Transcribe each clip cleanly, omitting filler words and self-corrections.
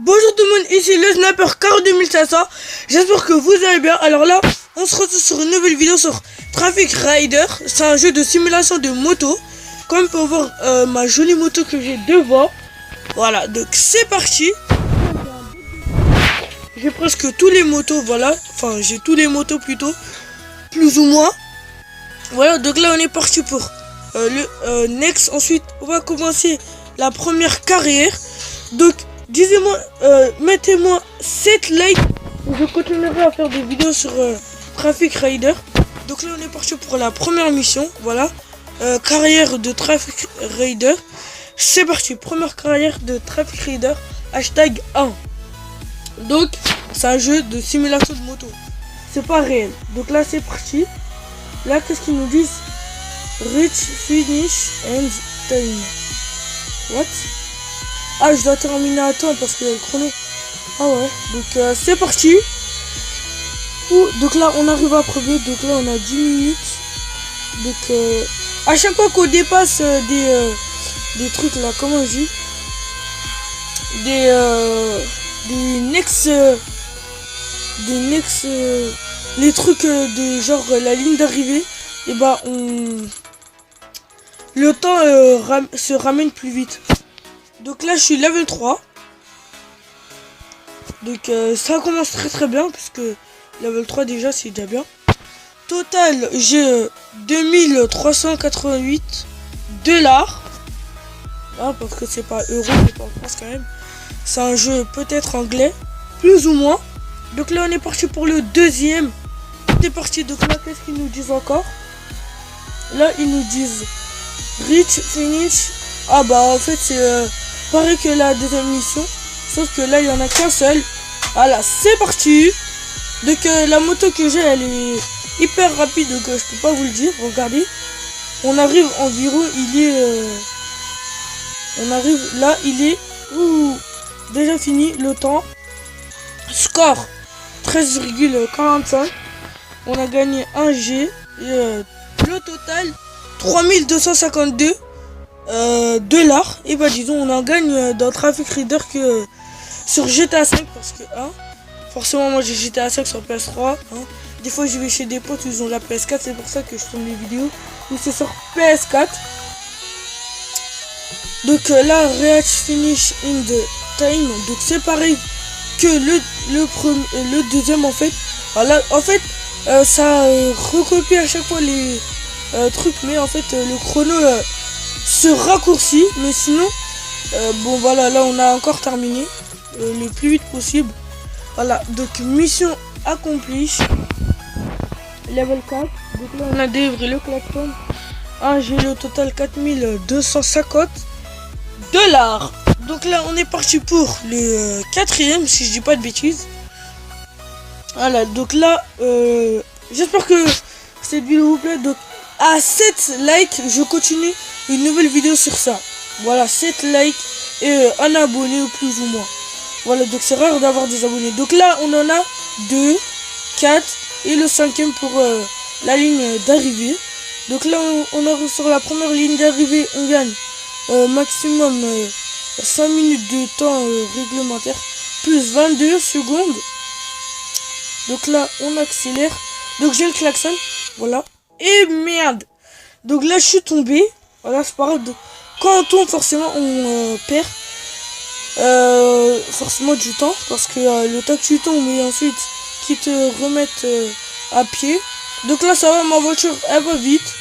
Bonjour tout le monde, ici le Sniper Car 2500. J'espère que vous allez bien. Alors là, on se retrouve sur une nouvelle vidéo sur Traffic Rider. C'est un jeu de simulation de moto. Comme vous pouvez voir ma jolie moto que j'ai devant. Voilà, donc c'est parti. J'ai presque tous les motos, voilà. Enfin, j'ai tous les motos plutôt. Plus ou moins. Voilà, donc là on est parti pour le next. Ensuite, on va commencer la première carrière. Donc, disez-moi, mettez-moi 7 likes. Je continuerai à faire des vidéos sur Traffic Rider. Donc là on est parti pour la première mission. Voilà, carrière de Traffic Rider. C'est parti, première carrière de Traffic Rider. Hashtag 1. Donc c'est un jeu de simulation de moto. C'est pas réel. Donc là c'est parti. Là qu'est-ce qu'ils nous disent? Reach, finish and time. What? Ah, je dois terminer à temps parce qu'il y a le chrono. Ah ouais, donc c'est parti. Donc là on arrive à premier. Donc là on a 10 minutes. Donc à chaque fois qu'on dépasse des trucs là, comment je dis, des next les trucs de genre la ligne d'arrivée, et bah le temps se ramène plus vite. Donc là je suis level 3. Donc ça commence très bien parce que level 3 déjà c'est déjà bien. Total j'ai 2388 dollars. Ah, parce que c'est pas euro, c'est pas en France quand même. C'est un jeu peut-être anglais, plus ou moins. Donc là on est parti pour le deuxième. C'est parti, donc là qu'est-ce qu'ils nous disent encore? Là ils nous disent reach, finish. Ah bah en fait c'est pareil que la deuxième mission, sauf que là il y en a qu'un seul. Voilà, c'est parti. Donc la moto que j'ai elle est hyper rapide, donc je peux pas vous le dire. Regardez, on arrive environ, on arrive là, il est déjà fini le temps. Score 13,45. On a gagné 1 G et le total 3252 dollars. Et bah disons on en gagne dans Traffic Rider que sur GTA 5 parce que forcément moi j'ai GTA 5 sur PS3. Des fois je vais chez des potes, ils ont la PS4, c'est pour ça que je tourne les vidéos où c'est sur PS4. Donc là reach finish in the time, donc c'est pareil que le deuxième en fait. Voilà, en fait ça recopie à chaque fois les trucs, mais en fait le chrono se raccourcit, mais sinon bon voilà, là on a encore terminé le plus vite possible. Voilà, donc mission accomplie. Level 4. Donc là on a délivré le klaxon. J'ai le total 4250 dollars. Donc là on est parti pour le quatrième, si je dis pas de bêtises. Voilà, donc là j'espère que cette vidéo vous plaît. Donc à 7 likes je continue une nouvelle vidéo sur ça. Voilà, 7 likes et un abonné plus ou moins. Voilà, donc c'est rare d'avoir des abonnés. Donc là on en a 2, 4 et le cinquième pour la ligne d'arrivée. Donc là on arrive sur la première ligne d'arrivée, on gagne maximum 5 minutes de temps réglementaire plus 22 secondes. Donc là on accélère. Donc j'ai le klaxon, voilà. Et merde, donc là je suis tombé. Voilà, c'est pas grave. Donc, quand on tombe forcément on perd forcément du temps, parce que le temps que tu tombes et ensuite qu'ils te remettent à pied. Donc là ça va, ma voiture elle va vite,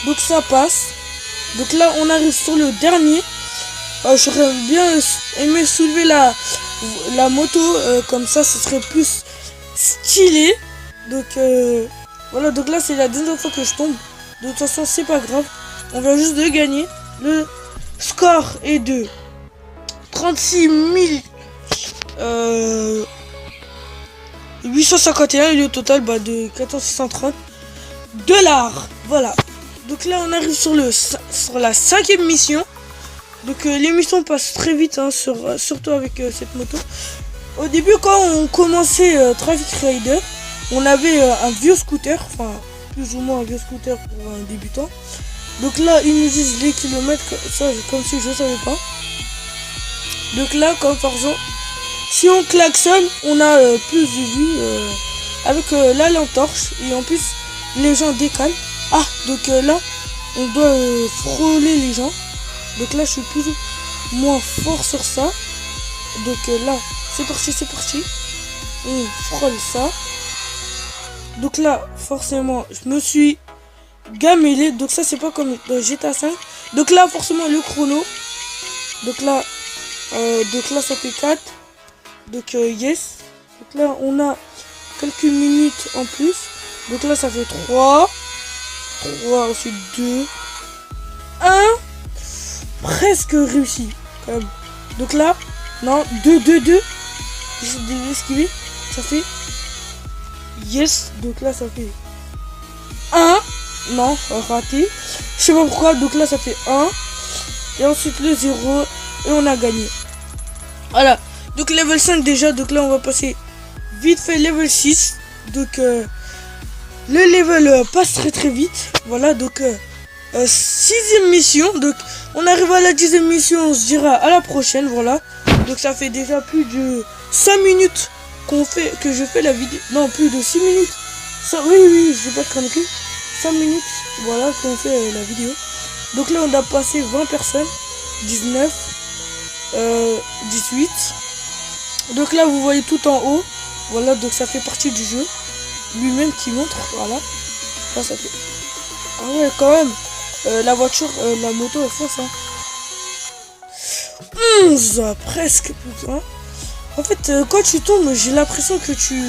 donc ça passe. Donc là on arrive sur le dernier. J'aurais bien aimé soulever la moto, comme ça ce serait plus stylé. Donc voilà, donc là c'est la deuxième fois que je tombe. De toute façon c'est pas grave, on vient juste de gagner. Le score est de 36 851 et le total de 4630 dollars. Voilà. Donc là on arrive sur la 5e mission. Donc les missions passent très vite hein, surtout avec cette moto. Au début quand on commençait Traffic Rider, on avait un vieux scooter, enfin plus ou moins un vieux scooter pour un débutant. Donc là ils nous disent les kilomètres, ça comme si je savais pas. Donc là comme par exemple, si on klaxonne, on a plus de vues avec la lampe torche et en plus les gens décalent. Ah donc là on doit frôler les gens. Donc là je suis plus ou moins fort sur ça. Donc là c'est parti. On frôle ça. Donc là forcément je me suis gamellé. Donc ça c'est pas comme dans GTA 5. Donc là forcément le chrono. Donc là ça fait 4. Donc yes. Donc là on a quelques minutes en plus. Donc là ça fait 3. Ensuite 2. 1. Presque réussi quand même. Donc là, non, 2. J'essaie de l'esquiver. Ça fait. Yes. Donc là ça fait 1. Non, raté. Je sais pas pourquoi. Donc là ça fait 1. Et ensuite le 0. Et on a gagné. Voilà. Donc level 5 déjà. Donc là on va passer vite fait level 6. Donc le level passe très vite. Voilà donc 6e mission. Donc on arrive à la 10e mission. On se dira à la prochaine. Voilà. Donc ça fait déjà plus de 5 minutes que je fais la vidéo. Non, plus de 6 minutes. Ça, oui, je vais pas te craquer. 5 minutes. Voilà qu'on fait la vidéo. Donc là on a passé 20 personnes. 19. 18. Donc là vous voyez tout en haut. Voilà donc ça fait partie du jeu. Lui-même qui montre. Voilà. Là, ça fait. Ah ouais quand même. La voiture, la moto elle fonce hein. 11 presque plus hein. En fait quand tu tombes j'ai l'impression que tu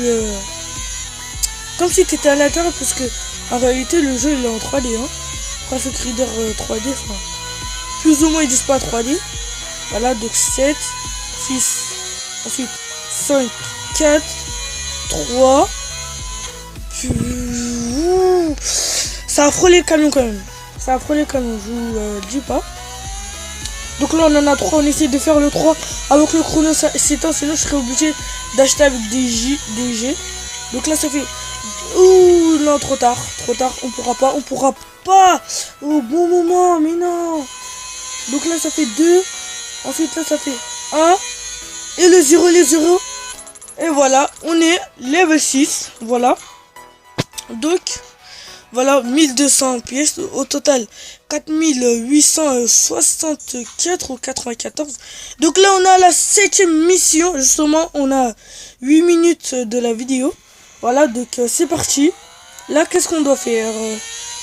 comme si tu étais à l'intérieur parce que en réalité le jeu il est en 3D hein. Traffic Rider 3D enfin, plus ou moins ils disent pas 3D. Voilà donc 7 6 ensuite 5 4 3. Ça a frôlé le camion quand même. Ça a frôlé le camion, je vous dis pas. Donc là on en a 3, on essaie de faire le 3 avant que le chrono s'éteint, sinon je serais obligé d'acheter avec des G. Donc là ça fait... Ouh non trop tard, on pourra pas au bon moment, mais non. Donc là ça fait 2, ensuite là ça fait 1, et le 0, et voilà, on est level 6, voilà. Donc, voilà, 1200 pièces, au total 4864 ou 94. Donc là, on a la 7e mission, justement, on a 8 minutes de la vidéo. Voilà, donc c'est parti. Là, qu'est-ce qu'on doit faire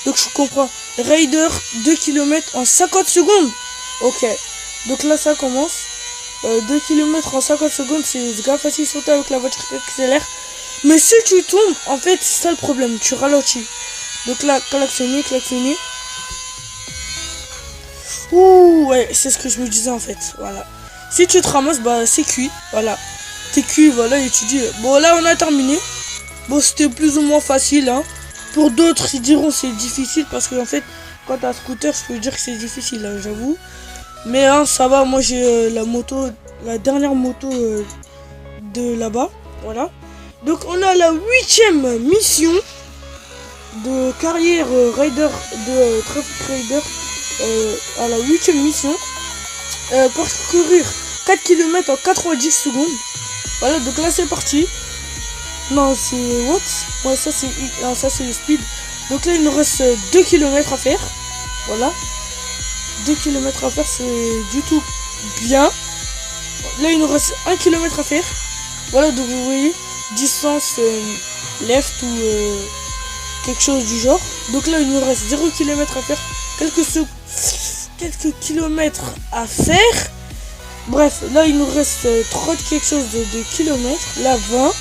donc, je comprends. Raider 2 km en 50 secondes. Ok, donc là, ça commence. 2 km en 50 secondes, c'est grave facile de sauter avec la voiture qui accélère. Mais si tu tombes, en fait, c'est ça le problème, tu ralentis. Donc là, klaxonner. Ouh, ouais, c'est ce que je me disais en fait, voilà. Si tu te ramasses, bah c'est cuit, voilà. T'es cuit, voilà, et tu dis, bon là on a terminé. Bon, c'était plus ou moins facile, hein. Pour d'autres, ils diront c'est difficile, parce que en fait, quand t'as un scooter, je peux dire que c'est difficile, hein, j'avoue. Mais hein, ça va, moi j'ai la dernière moto de là-bas, voilà. Donc on a la 8e mission de carrière Rider de Traffic Rider à la 8e mission. Parcourir 4 km en 90 secondes. Voilà, donc là c'est parti. Non, c'est what? Ouais, ça c'est le speed. Donc là il nous reste 2 km à faire. Voilà. 2 km à faire, c'est du tout bien. Là il nous reste 1 km à faire. Voilà, donc vous voyez, distance left ou quelque chose du genre. Donc là il nous reste 0 km à faire. Quelques kilomètres à faire. Bref, là il nous reste 30 quelque chose de kilomètres. Là 20.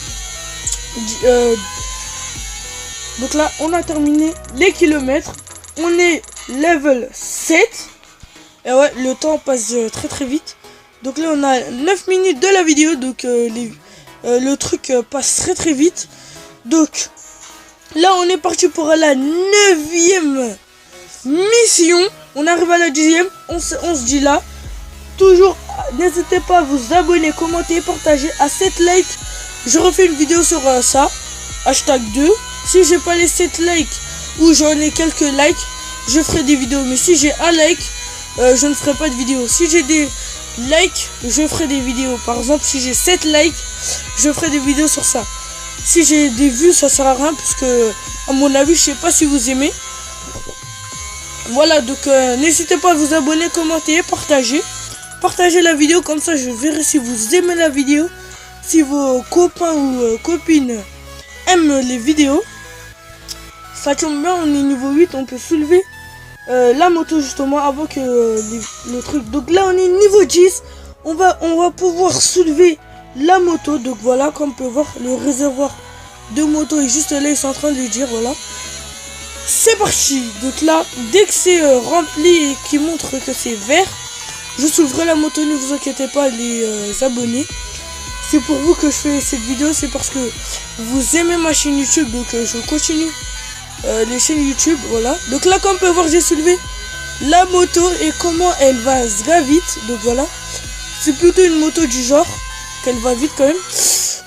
Donc là on a terminé les kilomètres. On est level 7. Et ouais, le temps passe très vite. Donc là on a 9 minutes de la vidéo. Donc le truc passe très vite. Donc là on est parti pour la 9e mission. On arrive à la 10e. On se dit là. Toujours, n'hésitez pas à vous abonner, commenter, partager. À 7 likes, je refais une vidéo sur ça. Hashtag 2. Si j'ai pas les 7 likes ou j'en ai quelques likes, je ferai des vidéos. Mais si j'ai un like, je ne ferai pas de vidéo. Si j'ai des likes, je ferai des vidéos. Par exemple, si j'ai 7 likes, je ferai des vidéos sur ça. Si j'ai des vues, ça sert à rien puisque à mon avis, je sais pas si vous aimez. Voilà, donc n'hésitez pas à vous abonner, commenter, partager. Partagez la vidéo, comme ça je verrai si vous aimez la vidéo. Si vos copains ou copines aiment les vidéos. Ça tombe bien, on est niveau 8, on peut soulever la moto justement avant que le truc. Donc là on est niveau 10. On va pouvoir soulever la moto. Donc voilà, comme on peut voir, le réservoir de moto est juste là, ils sont en train de le dire, voilà. C'est parti. Donc là, dès que c'est rempli et qui montre que c'est vert, je soulèverai la moto, ne vous inquiétez pas les abonnés. C'est pour vous que je fais cette vidéo, c'est parce que vous aimez ma chaîne YouTube, donc je continue les chaînes YouTube, voilà. Donc là, comme on peut voir, j'ai soulevé la moto et comment elle va vite. Donc voilà, c'est plutôt une moto du genre qu'elle va vite quand même.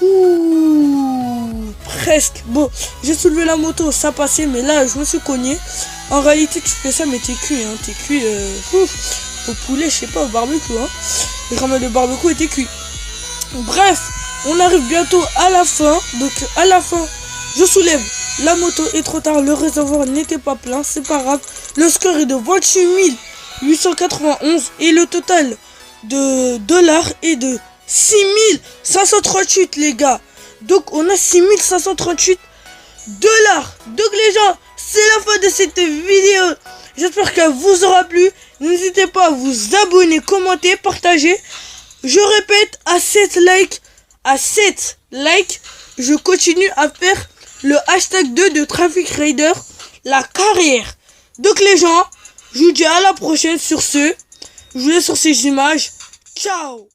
Ouh, presque. Bon, j'ai soulevé la moto, ça passait, mais là, je me suis cogné. En réalité, tu fais ça, mais t'es cuit, hein, t'es cuit au poulet, je sais pas, au barbecue, hein. Les ramen de barbecue étaient cuits. Bref, on arrive bientôt à la fin. Donc à la fin, je soulève la moto et trop tard, le réservoir n'était pas plein, c'est pas grave. Le score est de 28 891 et le total de dollars est de 6538 les gars. Donc on a 6538 dollars. Donc les gens, c'est la fin de cette vidéo. J'espère qu'elle vous aura plu. N'hésitez pas à vous abonner, commenter, partager. Je répète, à 7 likes, je continue à faire le hashtag 2 de Traffic Rider, la carrière. Donc les gens, je vous dis à la prochaine sur ce. Je vous laisse sur ces images. Ciao.